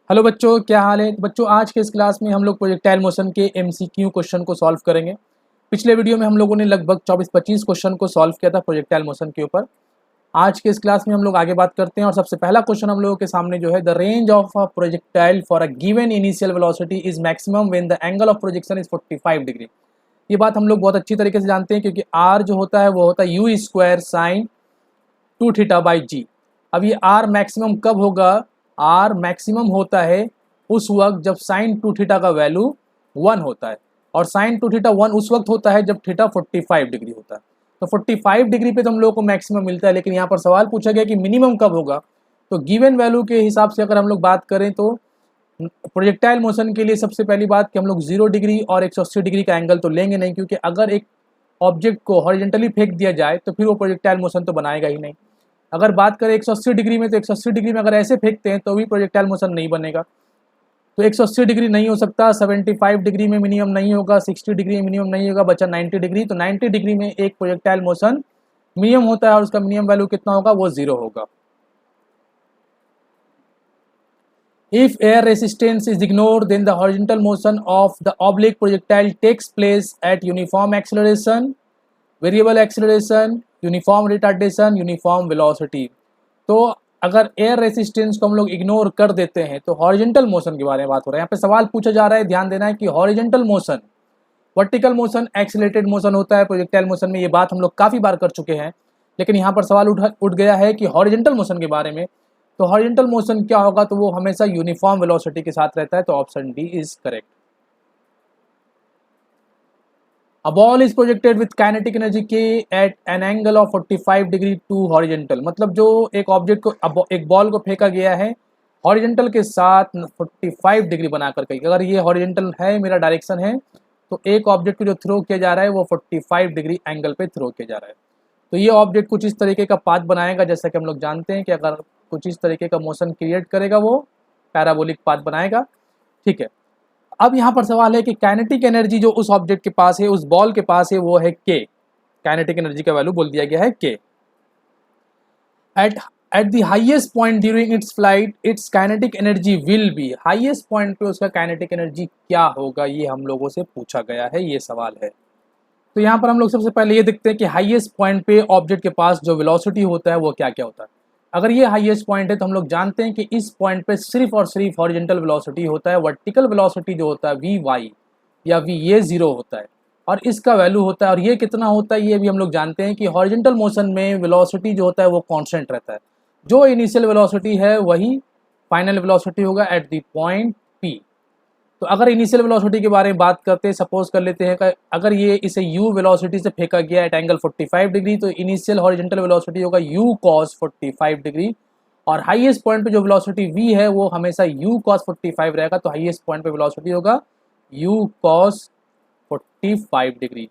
Hello बच्चों, क्या हाल है। बच्चों, आज के इस क्लास में हम लोग प्रोजेक्टाइल मोशन के एमसीक्यू क्वेश्चन को सॉल्व करेंगे। पिछले वीडियो में हम लोगों ने लगभग 24-25 क्वेश्चन को सॉल्व किया था प्रोजेक्टाइल मोशन के ऊपर। आज के इस क्लास में हम लोग आगे बात करते हैं और सबसे पहला क्वेश्चन हम लोगों के सामने जो है, the range of a projectile for a given initial velocity is maximum when the angle of projection is 45 degree. ये बात हम लोग बहुत अच्छी तरीके से जानते हैं, क्योंकि आर जो होता है वो होता है यू स्क्वायर साइन 2θ बाई जी। अब ये आर मैक्सिमम कब होगा? आर मैक्सिमम होता है उस वक्त जब साइन 2θ का वैल्यू 1 होता है, और साइन 2θ 1 उस वक्त होता है जब थीटा 45 डिग्री होता है। तो 45 डिग्री पे तो हम लोग को मैक्सिमम मिलता है, लेकिन यहाँ पर सवाल पूछा गया कि मिनिमम कब होगा। तो गिवन वैल्यू के हिसाब से अगर हम लोग बात करें तो प्रोजेक्टाइल मोशन के लिए सबसे पहली बात कि हम लोग 0 डिग्री और 180 डिग्री का एंगल तो लेंगे नहीं, क्योंकि अगर एक ऑब्जेक्ट को हॉरिजेंटली फेंक दिया जाए तो फिर वो प्रोजेक्टाइल मोशन तो बनाएगा ही नहीं। अगर बात करें 180 डिग्री में, तो 180 डिग्री में अगर ऐसे फेंकते हैं तो भी प्रोजेक्टाइल मोशन नहीं बनेगा। तो 180 डिग्री नहीं हो सकता, 75 डिग्री में मिनिमम नहीं होगा, 60 डिग्री में मिनिमम नहीं होगा, बचा 90 डिग्री। तो 90 डिग्री में एक प्रोजेक्टाइल मोशन मिनिमम होता है और उसका मिनिमम वैल्यू कितना होगा? वो 0 होगा। If air resistance is ignored, then the horizontal motion of the oblique projectile takes place at uniform acceleration, variable acceleration, uniform retardation, uniform velocity। तो अगर एयर रेसिस्टेंस को हम लोग इग्नोर कर देते हैं तो हॉरिजेंटल मोशन के बारे में बात हो रहा है। यहाँ पे सवाल पूछा जा रहा है, ध्यान देना है कि horizontal motion, vertical motion, accelerated motion होता है प्रोजेक्टाइल मोशन में। ये बात हम लोग काफ़ी बार कर चुके हैं, लेकिन यहाँ पर सवाल उठ गया है कि हॉरिजेंटल मोशन के बारे में। तो हॉरिजेंटल मोशन क्या होगा? तो वो हमेशा यूनिफॉर्म वेलोसिटी के साथ रहता है। तो option D is correct. A ball is projected with kinetic energy k at an angle of 45 degree to horizontal. मतलब जो एक ऑब्जेक्ट को, एक बॉल को फेंका गया है हॉरिजेंटल के साथ 45 डिग्री बना करके। अगर ये हॉरिजेंटल है, मेरा डायरेक्शन है, तो एक ऑब्जेक्ट को जो थ्रो किया जा रहा है वो 45 डिग्री एंगल पे थ्रो किया जा रहा है। तो ये ऑब्जेक्ट कुछ इस तरीके का पाथ बनाएगा, जैसा कि हम लोग जानते हैं कि अगर कुछ इस तरीके का मोशन क्रिएट करेगा वो पैराबोलिक पाथ बनाएगा। ठीक है, अब यहाँ पर सवाल है कि काइनेटिक एनर्जी जो उस ऑब्जेक्ट के पास है, उस बॉल के पास है, वो है के। काइनेटिक एनर्जी का वैल्यू बोल दिया गया है के। Eight the highest point during its flight it's kinetic energy will be. Highest point पे उसका काइनेटिक एनर्जी क्या होगा, ये हम लोगों से पूछा गया है, ये सवाल है। तो यहाँ पर हम लोग सबसे पहले ये देखते हैं कि हाईएस्ट पॉइंट पे ऑब्जेक्ट के पास जो वेलोसिटी होता है वो क्या क्या होता है। अगर ये हाईएस्ट पॉइंट है तो हम लोग जानते हैं कि इस पॉइंट पे सिर्फ और सिर्फ हॉरिजेंटल वेलोसिटी होता है। वर्टिकल वेलोसिटी जो होता है वी वाई या वी, ये 0 होता है और इसका वैल्यू होता है। और ये कितना होता है ये भी हम लोग जानते हैं कि हॉरिजेंटल मोशन में वेलोसिटी जो होता है वो कांस्टेंट रहता है। जो इनिशियल वेलोसिटी है वही फाइनल वेलोसिटी होगा एट द पॉइंट पी। तो अगर इनिशियल वेलोसिटी के बारे में बात करते हैं, सपोज कर लेते हैं कि अगर ये इसे u वेलोसिटी से फेंका गया एट एंगल 45 डिग्री, तो इनिशियल हॉरिजेंटल वेलोसिटी होगा u cos 45 डिग्री, और हाईएस्ट पॉइंट पे जो वेलोसिटी v है वो हमेशा u cos 45 रहेगा। तो हाईएस्ट पॉइंट पे वेलोसिटी होगा u cos 45 डिग्री।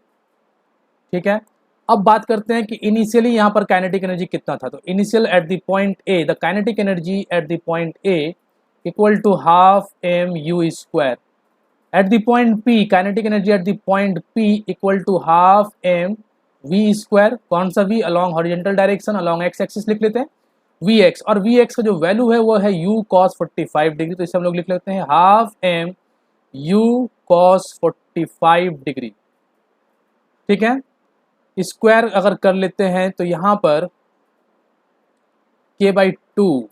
ठीक है, अब बात करते हैं कि इनिशियली यहाँ पर काइनेटिक एनर्जी कितना था। तो initial at the point A, the kinetic energy at the point A equal to half m u square. At the point P, kinetic energy at the point P equal to half m v square. कौन सा V? Along horizontal direction, along x axis लिख लेते हैं v x. और v x का जो value है वो है u cos 45 डिग्री। तो इसे हम लोग लिख लेते हैं half m u cos 45 degree. ठीक है, स्क्वायर अगर कर लेते हैं तो यहाँ पर k/2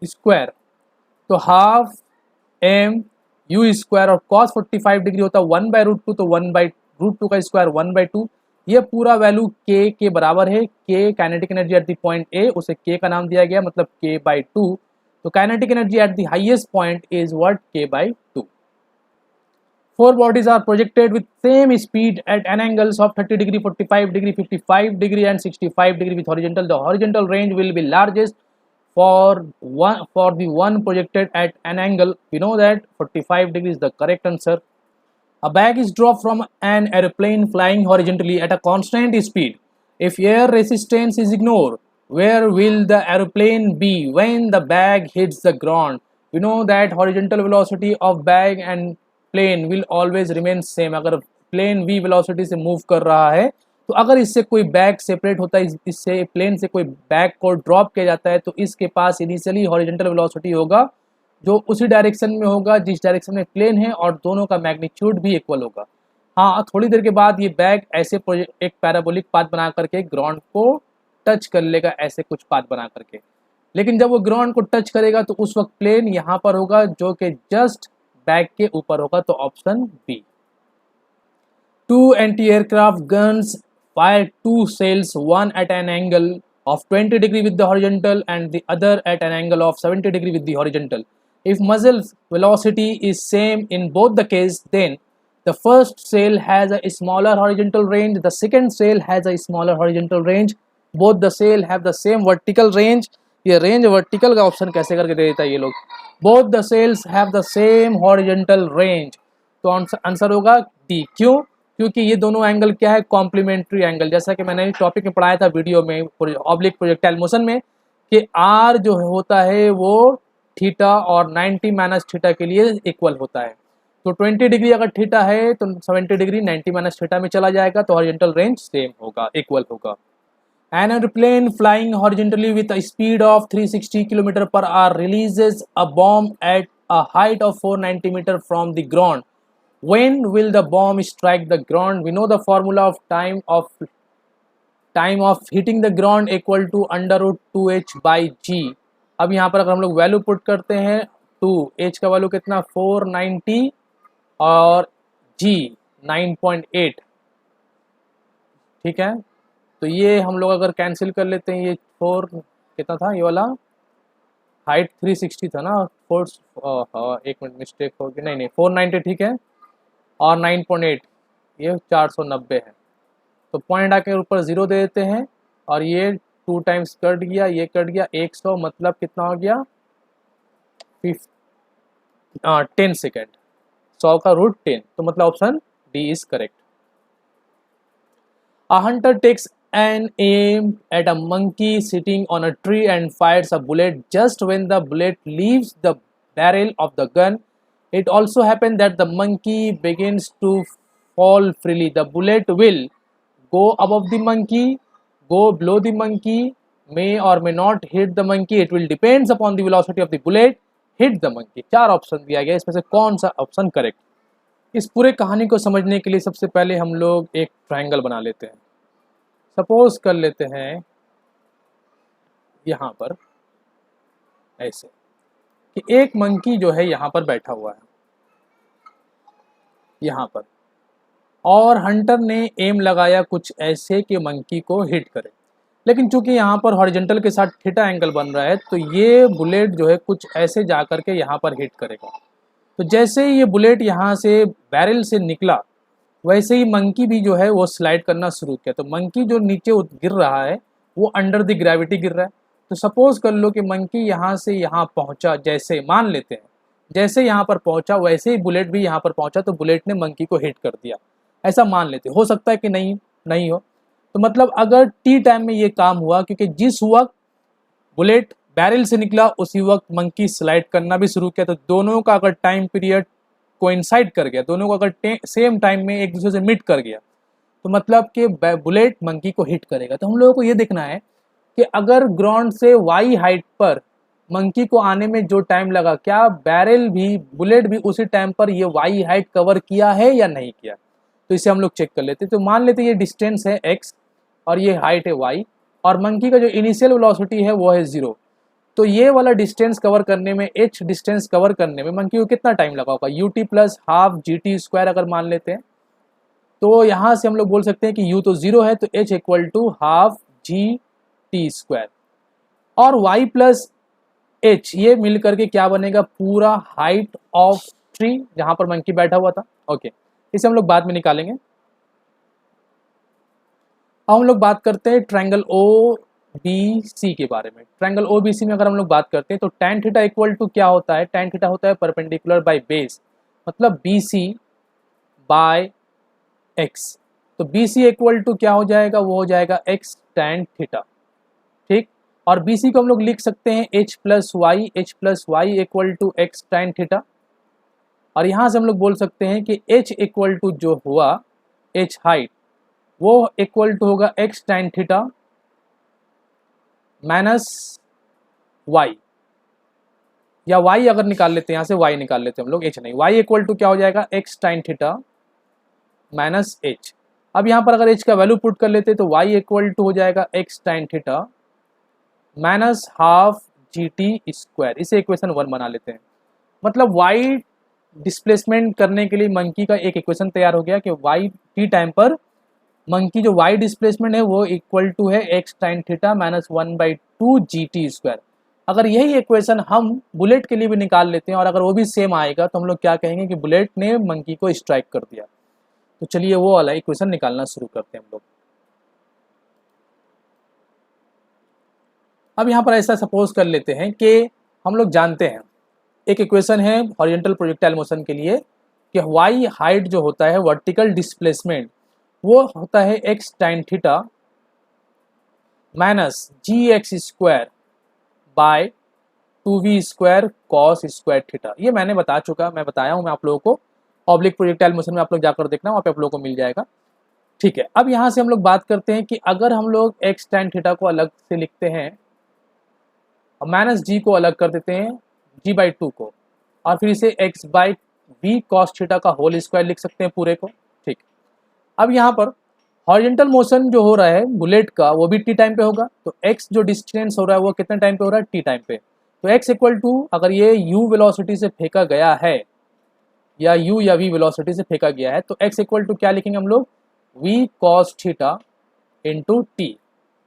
स्क्वायर, तो हाफ एम यू स्क्वायर, और cos 45 डिग्री होता है 1/√2, तो 1/√2 का स्क्वायर 1/2। ये पूरा वैल्यू k के बराबर है। k kinetic energy at the point ए, उसे k का नाम दिया गया, मतलब k/2। तो kinetic energy at the highest point is what? k/2। Four bodies are projected with same speed at an angles of 30 degree, 45 degree, 55 degree and 65 degree with horizontal. The horizontal range will be largest for the one projected at an angle. We know that 45 degree is the correct answer. A bag is dropped from an aeroplane flying horizontally at a constant speed. If air resistance is ignored, where will the aeroplane be when the bag hits the ground? We know that horizontal velocity of bag and plane will always remain same. अगर plane v velocity से move कर रहा है, तो अगर इससे कोई bag separate होता है, इससे प्लेन से कोई बैग को ड्रॉप किया जाता है, तो इसके पास इनिशियली हॉरिजेंटल वेलोसिटी होगा जो उसी डायरेक्शन में होगा जिस डायरेक्शन में प्लेन है, और दोनों का मैग्नीट्यूड भी इक्वल होगा। हाँ, थोड़ी देर के बाद ये बैग ऐसे एक पैराबोलिक पाथ बना करके ग्राउंड को टच कर लेगा, ऐसे कुछ पाथ बना करके। लेकिन जब वो ग्राउंड को टच करेगा तो उस वक्त प्लेन यहाँ पर होगा जो कि जस्ट बैग के ऊपर होगा, तो option B. 2 anti-aircraft guns fire 2 shells, one at an angle of 20 degree with the horizontal and the other at an angle of 70 degree with the horizontal. If muzzle velocity is same in both the case, then the first shell has a smaller horizontal range, the second shell has a smaller horizontal range, both the shell have the same vertical range. ये range vertical का option कैसे करके दे देता है ये लोग। Both the cells have the same horizontal range, तो answer होगा डी। क्यों? क्योंकि ये दोनों एंगल क्या है, कॉम्प्लीमेंट्री एंगल। जैसा कि मैंने टॉपिक में पढ़ाया था वीडियो में ऑब्लिक प्रोजेक्टाइल मोशन में, कि आर जो होता है वो थीटा और 90 माइनस थीटा के लिए इक्वल होता है। तो 20 डिग्री अगर थीटा है तो 70 डिग्री 90 माइनस थीटा में चला जाएगा, तो हॉरिजॉन्टल रेंज सेम होगा, इक्वल होगा। An airplane flying horizontally with a speed of 360 km per hour releases a bomb at a height of 490 meter from the ground. When will the bomb strike the ground? We know the formula of time of hitting the ground equal to under root 2h by g. अब यहाँ पर अगर हम लोग value put करते हैं, 2h का value कितना 490 और g 9.8, ठीक है। तो ये हम लोग अगर कैंसिल कर लेते हैं, ये 4 कितना था, ये वाला हाइट 360 था ना, 4 एक मिनट मिस्टेक हो गई, नहीं 490 ठीक है, और 9.8 ये 490 है। तो पॉइंट आके ऊपर 0 दे देते हैं, और ये 2 टाइम्स कट गया, ये कट गया 100, मतलब कितना हो गया 10 सेकेंड, 100 का रूट 10, तो मतलब option D is correct. A hunter takes an aim at a monkey sitting on a tree and fires a bullet just when the bullet leaves the barrel of the gun. It also happens that the monkey begins to fall freely. The bullet will go above the monkey, go below the monkey, may or may not hit the monkey. It will depends upon the velocity of the bullet hit the monkey. 4 option दिया गया, इसमें से कौन सा option correct. इस पूरे कहानी को समझने के लिए सबसे पहले हम लोग एक ट्रायंगल बना लेते हैं। सपोज कर लेते हैं यहाँ पर ऐसे कि एक मंकी जो है यहाँ पर बैठा हुआ है यहाँ पर, और हंटर ने एम लगाया कुछ ऐसे कि मंकी को हिट करे। लेकिन चूंकि यहाँ पर हॉरिजॉन्टल के साथ थीटा एंगल बन रहा है, तो ये बुलेट जो है कुछ ऐसे जा करके यहाँ पर हिट करेगा। तो जैसे ही ये बुलेट यहाँ से बैरल से निकला, वैसे ही मंकी भी जो है वो स्लाइड करना शुरू किया। तो मंकी जो नीचे गिर रहा है वो अंडर द ग्रेविटी गिर रहा है। तो सपोज कर लो कि मंकी यहाँ से यहाँ पहुँचा, जैसे मान लेते हैं जैसे यहाँ पर पहुँचा वैसे ही बुलेट भी यहाँ पर पहुँचा, तो बुलेट ने मंकी को हिट कर दिया, ऐसा मान लेते। हो सकता है कि नहीं हो। तो मतलब अगर टी टाइम में ये काम हुआ, क्योंकि जिस वक्त बुलेट बैरल से निकला उसी वक्त मंकी स्लाइड करना भी शुरू किया, तो दोनों का अगर टाइम पीरियड कोइंसाइड कर गया, दोनों को अगर सेम टाइम में एक दूसरे से मिट कर गया, तो मतलब कि बुलेट मंकी को हिट करेगा। तो हम लोगों को ये देखना है कि अगर ग्राउंड से वाई हाइट पर मंकी को आने में जो टाइम लगा, क्या बैरल भी बुलेट भी उसी टाइम पर ये वाई हाइट कवर किया है या नहीं किया। तो इसे हम लोग चेक कर लेते हैं। तो मान लेते हैं ये डिस्टेंस है x और ये हाइट है y, और मंकी का जो इनिशियल वेलोसिटी है वो है 0। तो ये वाला डिस्टेंस कवर करने में, h डिस्टेंस कवर करने में मंकी को कितना टाइम लगा होगा, ut प्लस हाफ GT² अगर मान लेते हैं, तो यहाँ से हम लोग बोल सकते हैं कि u तो 0 है, तो h equal to half GT², और y प्लस h ये मिल करके क्या बनेगा, पूरा हाइट ऑफ ट्री जहाँ पर मंकी बैठा हुआ था। ओके, इसे हम लोग बाद में निकालेंगे। अब हम लोग बात करते हैं ट्रायंगल OBC के बारे में। ट्रायंगल OBC में अगर हम लोग बात करते हैं तो tan थीटा इक्वल टू क्या होता है, tan थीटा होता है परपेंडिकुलर बाय बेस, मतलब BC बाय x। तो BC इक्वल टू क्या हो जाएगा, वो हो जाएगा x tan थीटा, ठीक। और BC को हम लोग लिख सकते हैं h plus y equal to x tan theta, और यहाँ से हम लोग बोल सकते हैं कि h इक्वल टू जो हुआ h हाइट वो इक्वल टू होगा x tan theta minus y, या y अगर निकाल लेते हैं यहाँ से y निकाल लेते हैं हम लोग, h नहीं, y इक्वल टू क्या हो जाएगा x tan theta minus h। अब यहाँ पर अगर h का वैल्यू पुट कर लेते हैं तो y इक्वल टू हो जाएगा x tan theta minus half G T square. इसे इक्वेशन 1 बना लेते हैं। मतलब y डिस्प्लेसमेंट करने के लिए मंकी का एक इक्वेशन तैयार हो गया कि y t टाइम पर मंकी जो y डिस्प्लेसमेंट है वो इक्वल टू है x tan theta minus 1/2 G T square. अगर यही इक्वेशन हम बुलेट के लिए भी निकाल लेते हैं और अगर वो भी सेम आएगा तो हम लोग क्या कहेंगे कि बुलेट ने मंकी को स्ट्राइक कर दिया। तो चलिए वो वाला इक्वेशन निकालना शुरू करते हैं हम लोग। अब यहाँ पर ऐसा सपोज कर लेते हैं कि हम लोग जानते हैं एक इक्वेशन है हॉरिजॉन्टल प्रोजेक्टाइल मोशन के लिए कि y हाइट जो होता है वर्टिकल डिस्प्लेसमेंट वो होता है x tan theta minus g x square by 2v square cos square theta. ये मैंने बता चुका, मैं बताया हूँ मैं आप लोगों को, ऑब्लिक प्रोजेक्टाइल मोशन में आप लोग जाकर देखना, वहाँ पे आप लोगों को मिल जाएगा। ठीक है, अब यहाँ से हम लोग बात करते हैं कि अगर हम लोग x टाइन थीटा को अलग से लिखते हैं और माइनस जी को अलग कर देते हैं g/2 को, और फिर इसे x/v कॉस थीटा का होल स्क्वायर लिख सकते हैं पूरे को। ठीक, अब यहाँ पर हॉरिजॉन्टल मोशन जो हो रहा है बुलेट का वो भी t टाइम पे होगा, तो x जो डिस्टेंस हो रहा है वो कितने टाइम पे हो रहा है, t टाइम पे। तो x इक्वल टू अगर ये u वेलोसिटी से फेंका गया है या u या v वेलोसिटी से फेंका गया है तो x इक्वल टू क्या लिखेंगे हम लोग, v cos theta into t।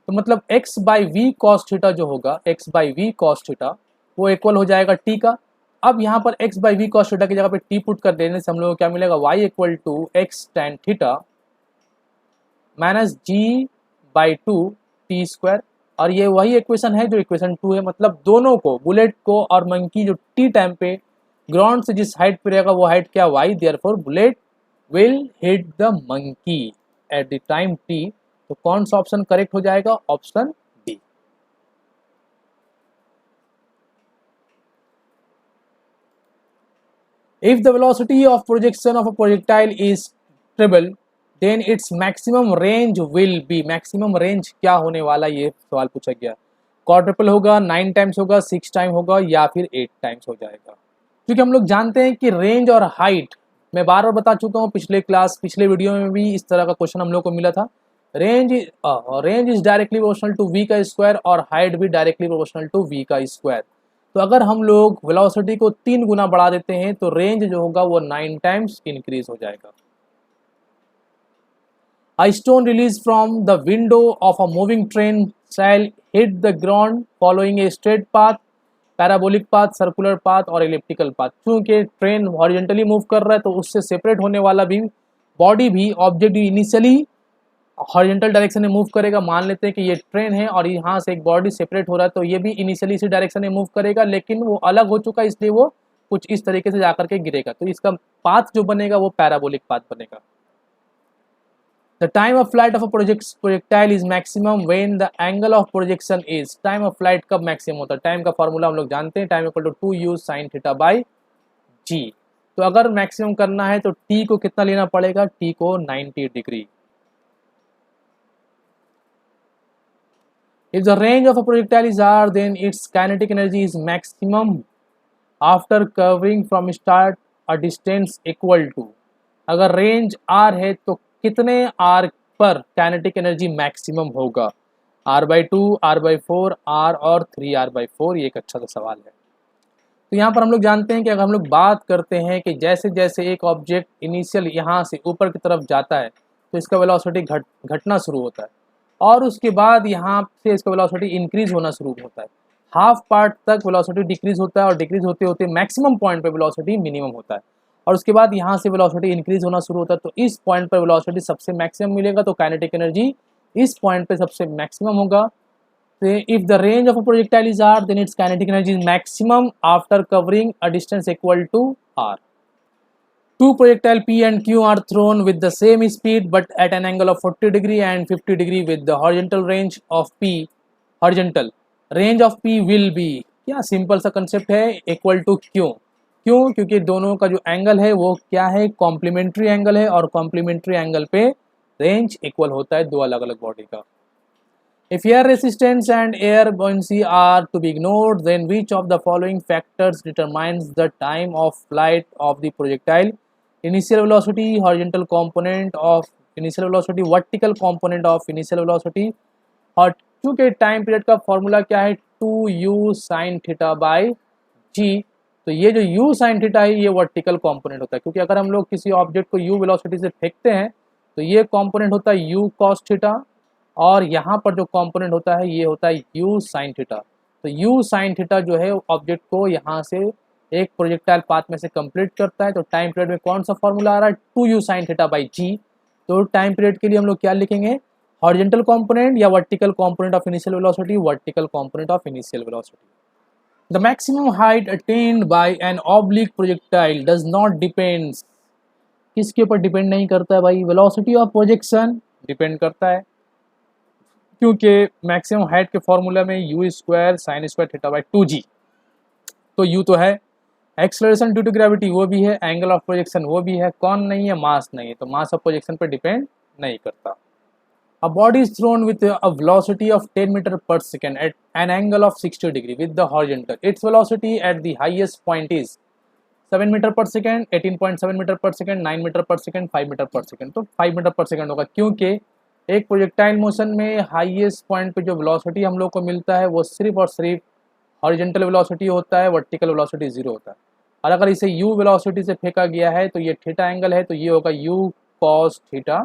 तो मतलब x/v cos थीटा जो होगा, x/v cos थीटा वो इक्वल हो जाएगा t का। अब यहाँ पर x/v cos थीटा की जगह पे t पुट कर देने से हम लोग को क्या मिलेगा, y equal to x tan theta minus g/2 t square. और ये वही इक्वेशन है जो इक्वेशन 2 है। मतलब दोनों को, बुलेट को और मंकी जो टी टाइम पे ग्राउंड से जिस हाइट पे रहेगा वो हाइट क्या, y, therefore bullet will hit the monkey at the time t। तो कौन सा ऑप्शन करेक्ट हो जाएगा, option D. If the velocity of projection of a projectile is triple then its maximum range will be. Maximum range क्या होने वाला, ये सवाल पूछा गया। क्वाड्रुपल होगा, 9 टाइम्स होगा, 6 टाइम होगा या फिर 8 टाइम्स हो जाएगा। क्योंकि हम लोग जानते हैं कि रेंज और हाइट, मैं बार बार बता चुका हूँ पिछले क्लास, पिछले वीडियो में भी इस तरह का क्वेश्चन हम लोग को मिला था। Range is directly proportional to v का स्क्वायर और हाइट भी डायरेक्टली प्रोपोर्शनल टू v का स्क्वायर। तो अगर हम लोग वेलोसिटी को 3 गुना बढ़ा देते हैं तो रेंज जो होगा वो 9 टाइम्स इंक्रीज हो जाएगा। A stone released from the window of a moving train shall hit the ground following a straight path, parabolic path, circular path और इलिप्टिकल पाथ। क्योंकि ट्रेन हॉरिजॉन्टली मूव कर रहा है तो उससे सेपरेट होने वाला भी बॉडी भी, ऑब्जेक्ट भी इनिशियली हॉरिजॉन्टल डायरेक्शन में मूव करेगा। मान लेते हैं कि ये ट्रेन है और यहाँ से एक बॉडी सेपरेट हो रहा है तो ये भी इनिशियली इसी डायरेक्शन में मूव करेगा, लेकिन वो अलग हो चुका है इसलिए वो कुछ इस तरीके से जाकर के गिरेगा। तो इसका पाथ जो बनेगा वो पैराबोलिक पाथ बनेगा। The time of flight of a projectile is maximum when the angle of projection is। time of flight कब maximum होता है, टाइम का फॉर्मूला हम लोग जानते हैं, time equal to 2u sin theta by g। तो अगर मैक्सिमम करना है तो t को कितना लेना पड़ेगा, t को 90 degree. If the range of a projectile is r then its kinetic energy is maximum after covering from start a distance equal to। अगर रेंज r है तो कितने r पर काइनेटिक एनर्जी मैक्सिमम होगा, r/2, r/4, r और 3r/4। ये एक अच्छा सा सवाल है। तो यहाँ पर हम लोग जानते हैं कि अगर हम लोग बात करते हैं कि जैसे जैसे एक ऑब्जेक्ट इनिशियल यहाँ से ऊपर की तरफ जाता है तो इसका वेलोसिटी घटना शुरू होता है और उसके बाद यहाँ से इसका वेलोसिटी इंक्रीज होना शुरू होता है। हाफ पार्ट तक वेलोसिटी डिक्रीज होता है और डिक्रीज होते होते मैक्सिमम पॉइंट पे वेलोसिटी मिनिमम होता है और उसके बाद यहाँ से वेलोसिटी इंक्रीज होना शुरू होता है। तो इस पॉइंट पर वेलोसिटी सबसे मैक्सिमम मिलेगा, तो काइनेटिक एनर्जी इस पॉइंट पे सबसे मैक्सिमम होगा। If the range of a projectile is r then its kinetic energy is maximum after covering a distance equal to r। Two projectile P and Q are thrown with the same speed but at an angle of 40 degree and 50 degree with the horizontal range of P, horizontal range of P will be। क्या simple सा concept है, equal to क्यों। क्यों, क्योंकि दोनों का जो angle है वो क्या है, कॉम्प्लीमेंट्री एंगल है और कॉम्प्लीमेंट्री एंगल पे रेंज इक्वल होता है दो अलग अलग बॉडी का। If air resistance and air buoyancy are to be ignored, then which of the following factors determines the time of flight of the projectile? Initial velocity, horizontal component of initial velocity, vertical component of initial velocity. और चूंकि time period का formula क्या है 2u sin theta by g, तो ये जो u sin theta है ये वर्टिकल कंपोनेंट होता है, क्योंकि अगर हम लोग किसी ऑब्जेक्ट को u वेलोसिटी से फेंकते हैं तो ये कंपोनेंट होता है u cos थीटा, और यहाँ पर जो कंपोनेंट होता है ये होता है u sin थीटा। तो u sin थीटा जो है ऑब्जेक्ट को यहाँ से एक प्रोजेक्टाइल पाथ में से कंप्लीट करता है। तो टाइम पीरियड में कौन सा फॉर्मूला आ रहा है 2u sin theta by g. तो टाइम पीरियड के लिए हम लोग क्या लिखेंगे, हॉरिजॉन्टल कंपोनेंट या vertical component of initial velocity, vertical component of initial velocity. The maximum height attained by an oblique projectile does not depends, किसके ऊपर डिपेंड नहीं करता है भाई, वेलोसिटी ऑफ प्रोजेक्शन डिपेंड करता है, क्योंकि मैक्सिमम हाइट के फॉर्मूला में u square sine square theta by 2g। तो u तो है, एक्सेलरेशन ड्यू टू ग्रेविटी वो भी है, एंगल ऑफ प्रोजेक्शन वो भी है, कौन नहीं है, मास नहीं है, तो मास ऑफ प्रोजेक्शन पर डिपेंड नहीं करता। A body is thrown with a velocity of 10 meter per second at an angle of 60 degree with the horizontal. Its velocity at the highest point is 7 meter per second, 18.7 meter per second, 9 meter per second, 5 meter per second। तो 5 meter per second होगा, क्योंकि एक projectile motion में highest point पे जो velocity हम लोग को मिलता है वो सिर्फ और सिर्फ हॉरिजॉन्टल वेलोसिटी होता है, वर्टिकल वेलोसिटी जीरो होता है। और अगर इसे u वेलोसिटी से फेंका गया है तो ये थीटा एंगल है, तो ये होगा u cos थीटा,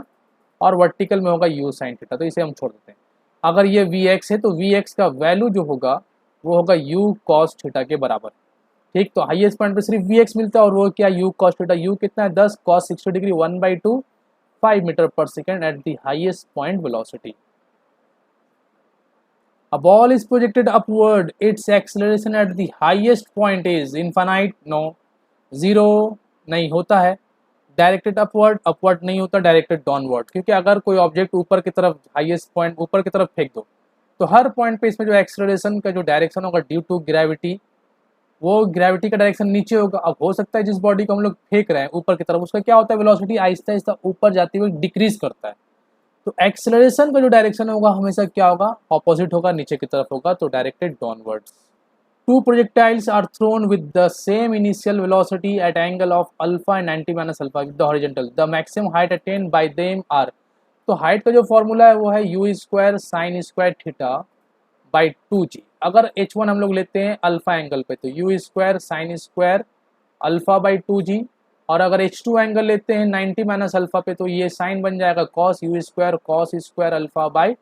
और वर्टिकल में होगा u sin थीटा, तो इसे हम छोड़ देते हैं। अगर ये vx है तो vx का वैल्यू जो होगा वो होगा u cos थीटा के बराबर। ठीक, तो हाईएस्ट पॉइंट पे सिर्फ vx मिलता है, और वो क्या u cos थीटा, u कितना है 10 cos 60 डिग्री 1/2 5 मीटर पर second eight the highest point velocity. A ball is projected upward, its acceleration at the highest point is infinite, no, zero नहीं होता है, डायरेक्टेड अपवर्ड, अपवर्ड नहीं होता, directed downward, क्योंकि अगर कोई ऑब्जेक्ट ऊपर की तरफ हाईएस्ट पॉइंट ऊपर की तरफ फेंक दो तो हर पॉइंट पे इसमें जो एक्सेलरेशन का जो डायरेक्शन होगा ड्यू टू ग्रेविटी, वो ग्रेविटी का डायरेक्शन नीचे होगा। अब हो सकता है जिस बॉडी को हम लोग फेंक रहे हैं ऊपर की तरफ उसका क्या होता है, वेलोसिटी आहिस्ता आहिस्ता ऊपर जाते हुए डिक्रीज करता है, तो एक्सेलरेशन का जो डायरेक्शन होगा हमेशा क्या होगा, ऑपोजिट होगा, नीचे की तरफ होगा, तो directed downwards. Two projectiles are thrown with the same initial velocity at angle of alpha and 90 minus alpha with the horizontal. The maximum height attained by them are, तो हाइट का जो फॉर्मूला है वो है u square sine square theta by 2g। अगर h1 हम लोग लेते हैं अल्फा एंगल पे तो u square sine square alpha by 2g, और अगर h2 एंगल लेते हैं 90 माइनस अल्फा पे तो ये साइन बन जाएगा cos u square alpha by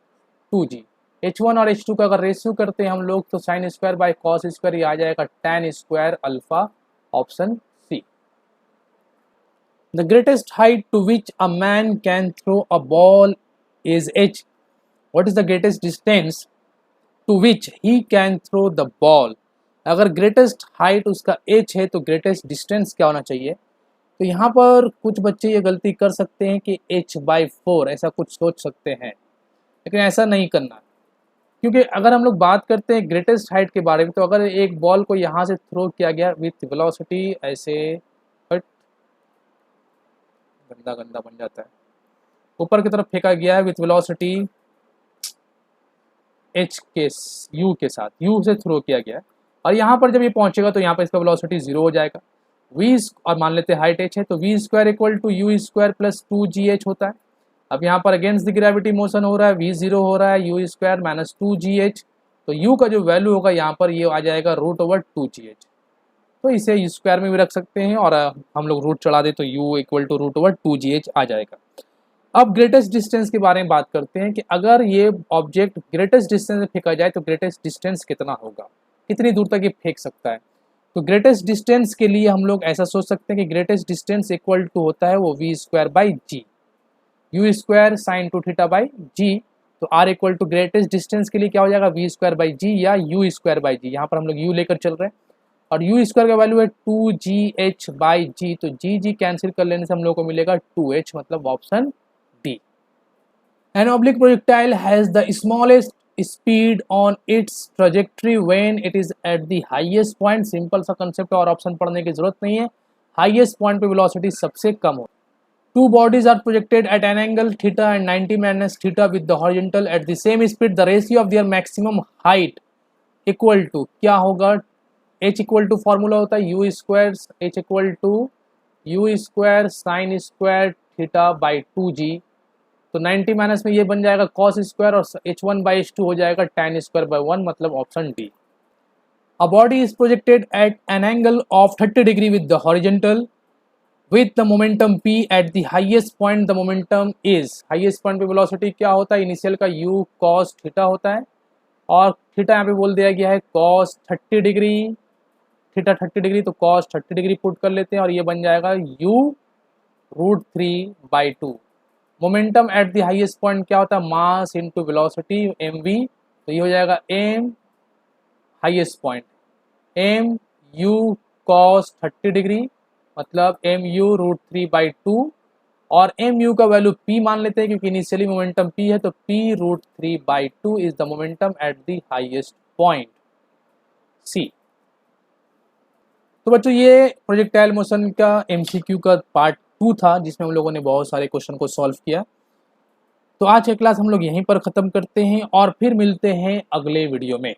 2g। h1 और h2 का अगर रेशियो करते हैं हम लोग तो sine square by cos square ये आ जाएगा tan square alpha, option C. The greatest height to which a man can throw a ball is h। What is the greatest distance to which he can throw the ball. अगर greatest height उसका h है तो greatest distance क्या होना चाहिए, तो यहाँ पर कुछ बच्चे ये गलती कर सकते हैं कि h/4 ऐसा कुछ सोच सकते हैं, लेकिन ऐसा नहीं करना, क्योंकि अगर हम लोग बात करते हैं ग्रेटेस्ट हाइट के बारे में तो अगर एक बॉल को यहाँ से थ्रो किया गया विथ वेलोसिटी ऐसे, बट गंदा गंदा बन जाता है, ऊपर की तरफ फेंका गया है विथ वेलोसिटी h के u के साथ, u से थ्रो किया गया है, और यहाँ पर जब ये पहुँचेगा तो यहाँ पर इसका वेलोसिटी 0 हो जाएगा। v और मान लेते हैं हाइट h है तो v square equal to u square plus 2gh होता है। अब यहाँ पर अगेंस्ट द ग्रेविटी मोशन हो रहा है, v 0 हो रहा है, u स्क्वायर माइनस 2gh, तो u का जो वैल्यू होगा यहाँ पर ये आ जाएगा √2gh। तो इसे u स्क्वायर में भी रख सकते हैं और हम लोग रूट चढ़ा दे तो u इक्वल टू √2gh आ जाएगा। अब ग्रेटेस्ट डिस्टेंस के बारे में बात करते हैं कि अगर ये ऑब्जेक्ट ग्रेटेस्ट डिस्टेंस में फेंका जाए तो ग्रेटेस्ट डिस्टेंस कितना होगा, कितनी दूर तक ये फेंक सकता है। तो ग्रेटेस्ट डिस्टेंस के लिए हम लोग ऐसा सोच सकते हैं कि ग्रेटेस्ट डिस्टेंस इक्वल टू होता है वो v square by g, u square sine 2 theta by g. तो r equal to greatest distance के लिए क्या हो जाएगा v स्क्वायर बाई जी या u स्क्वायर बाई जी, यहाँ पर हम लोग u लेकर चल रहे हैं और u स्क्वायर का वैल्यू है 2gh बाई जी, तो g कैंसिल कर लेने से हम लोग को मिलेगा 2h, मतलब option D. An oblique projectile has the smallest speed on its trajectory when it is at the highest point। Simple सा कंसेप्ट और ऑप्शन पढ़ने की जरूरत नहीं है, हाईएस्ट पॉइंट पे वेलोसिटी सबसे कम हो। Two bodies are projected at an angle theta and 90 minus theta with the horizontal at the same speed. The ratio of their maximum height equal to क्या होगा? h इक्वल टू फॉर्मूला होता है u square, h equal to u square sine square theta by 2g। तो 90 minus में ये बन जाएगा cos square और h1 बाई h2 हो जाएगा tan स्क्वायर बाई 1, मतलब option D. A body is projected at an angle of 30 degree with the horizontal with the momentum p at the highest point. The momentum is highest point पे velocity क्या होता है? Initial का u cos theta होता है और theta यहाँ पे बोल दिया गया है cos 30 डिग्री, थीटा 30 डिग्री, तो cos 30 डिग्री पुट कर लेते हैं और ये बन जाएगा u root 3 by 2। Momentum at the highest point क्या होता है? मास इनटू वेलोसिटी mv, तो ये हो जाएगा m highest point m u cos 30 degree मतलब एम यू रूट 3 बाई 2 और एम यू का वैल्यू p मान लेते हैं क्योंकि इनिशियली मोमेंटम p है, तो p root 3 by 2 is the momentum at the highest point c। तो बच्चों ये प्रोजेक्टाइल मोशन का MCQ का पार्ट 2 था जिसमें हम लोगों ने बहुत सारे क्वेश्चन को सॉल्व किया। तो आज की क्लास हम लोग यहीं पर ख़त्म करते हैं और फिर मिलते हैं अगले वीडियो में।